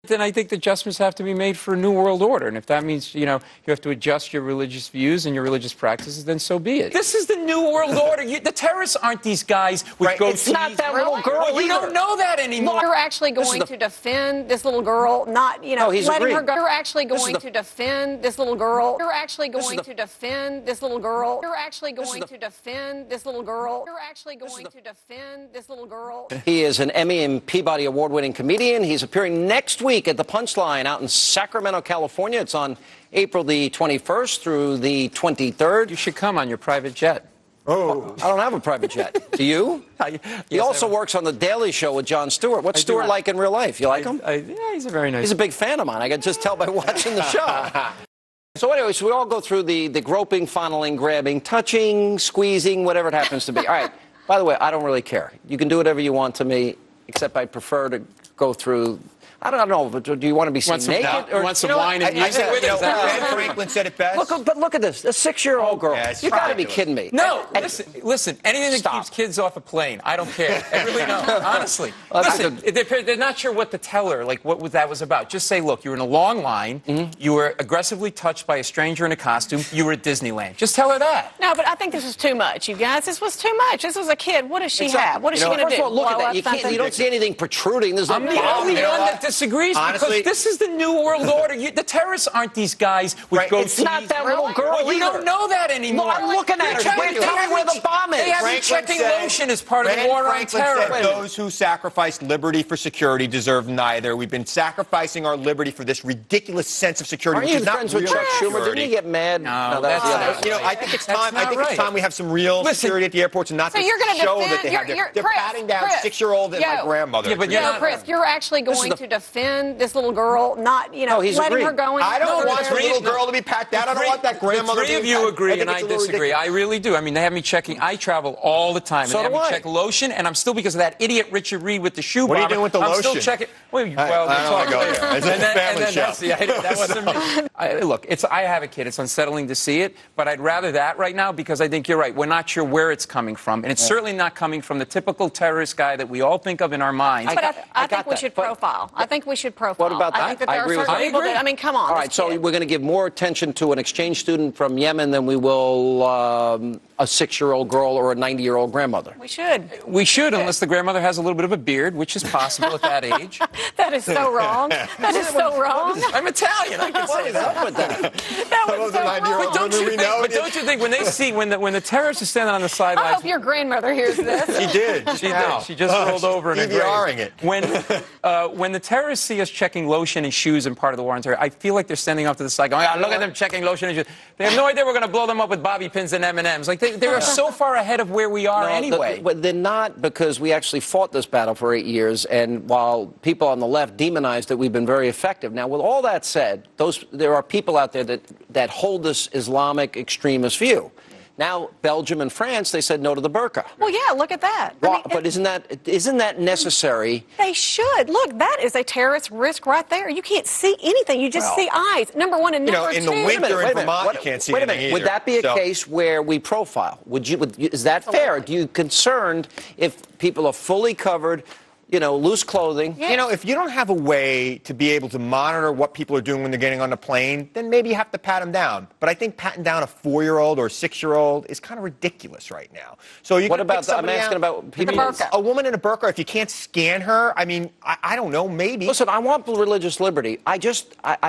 Then I think the adjustments have to be made for a new world order. And if that means, you have to adjust your religious views and your religious practices, then so be it. This is the new world order. The terrorists aren't these guys with goatees. It's not that little girl Well, you don't know that anymore. You're actually going to defend this little girl, not, letting her go. You're actually going to defend this little girl. You're actually going to defend this little girl. You're actually going to defend this little girl. You're actually going to defend this little girl. He is an Emmy and Peabody Award-winning comedian. He's appearing next week at the Punchline out in Sacramento, California. It's on April the 21st through the 23rd. You should come on your private jet. Oh, I don't have a private jet. Do you? He also works on The Daily Show with Jon Stewart. What's Stewart like in real life? You like him? Yeah, he's a very nice. He's a big fan of mine. I can just tell by watching the show. So anyway, we all go through the groping, fondling, grabbing, touching, squeezing, whatever it happens to be. All right. By the way, I don't really care. You can do whatever you want to me, except I prefer to go through. I don't know, but do you want to be seen naked? Or want some wine and music with it? Ben Franklin said it best. But look at this. A 6-year-old girl. Yeah, You got to be kidding me. No, listen. Anything that keeps kids off a plane, I don't care. I really don't. Honestly. Listen, they're not sure what to tell her, like what that was about. Just say, look, you were in a long line. You were aggressively touched by a stranger in a costume. You were at Disneyland. Just tell her that. No, but I think this was too much, you guys. This was too much. This was a kid. What does she have? What is she going to do? First of all, look at that. You don't see anything protruding. There's I'm the only one that disagrees. Honestly, because this is the new world order. The terrorists aren't these guys with goatees. It's not that little girl Well, you don't know that anymore. No, I'm looking at her. Tell me where the bomb is. They have you checking lotion as part of the war on terror. Said those who sacrifice liberty for security deserve neither. We've been sacrificing our liberty for this ridiculous sense of security. Aren't you friends with Chuck Schumer? Didn't he get mad? No, that's I think it's time. I think it's time we have some real security at the airports and not just show that they have. They're patting down 6-year-old and my grandmother. Yeah, but Chris, you're actually going to defend this little girl, not letting her go. I don't want the little girl to be pat down. I don't want that grandmother. The three of you agree, and I disagree. I really do. I mean, they have me checking. I travel all the time, and they have me check lotion, and I'm still, because of that idiot Richard Reed with the shoe bomber. What are you doing with the lotion? I'm still checking. Well, I don't want to go there. It's a family show. That wasn't me. Look, I have a kid. It's unsettling to see it, but I'd rather that right now, because I think you're right. We're not sure where it's coming from, and it's certainly not coming from the typical terrorist guy that we all think of in our minds. But I think we should profile. I think we should profile. What about that? I think that there are certain people that, I mean, come on. All right, so we're going to give more attention to an exchange student from Yemen than we will a 6-year-old girl or a 90-year-old grandmother. We should. We should, unless the grandmother has a little bit of a beard, which is possible at that age. That is so wrong. That is so wrong. I'm Italian. I can say that. With that? That was so wrong. But don't you think when they see when the terrorists are standing on the sidelines? I hope your grandmother hears this. She did. She did. She just rolled over in a grave. it. When the terrorists see us checking lotion and shoes in part of the war on terror, I feel like they're standing off to the side going, oh, look at them checking lotion and shoes. They have no idea we're going to blow them up with bobby pins and M&Ms. Like, they are so far ahead of where we are anyway. But they're not, because we actually fought this battle for 8 years, and while people on the left demonized it, we've been very effective. Now, with all that said, there are people out there that hold this Islamic extremist view. Now, Belgium and France, they said no to the burqa. Well, yeah, look at that. Well, but isn't that necessary? They should. Look, that is a terrorist risk right there. You can't see anything. You just see eyes. Number one, and number two. In the winter in Vermont, you can't see anything either. Would that be a case where we profile? Is that fair? Do you concerned if people are fully covered? Loose clothing. Yes. If you don't have a way to be able to monitor what people are doing when they're getting on the plane, then maybe you have to pat them down. But I think patting down a 4-year-old or a 6-year-old is kind of ridiculous right now. So you what about? I'm asking about people. A woman in a burqa. If you can't scan her, I mean, I don't know. Maybe. Listen, I want religious liberty. I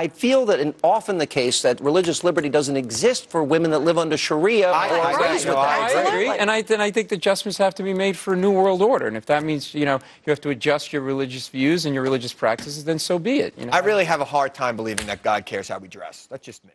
feel that often the case that religious liberty doesn't exist for women that live under Sharia. I agree, and I think the adjustments have to be made for a new world order. And if that means you have to adjust your religious views and your religious practices, then so be it. I really have a hard time believing that God cares how we dress. That's just me.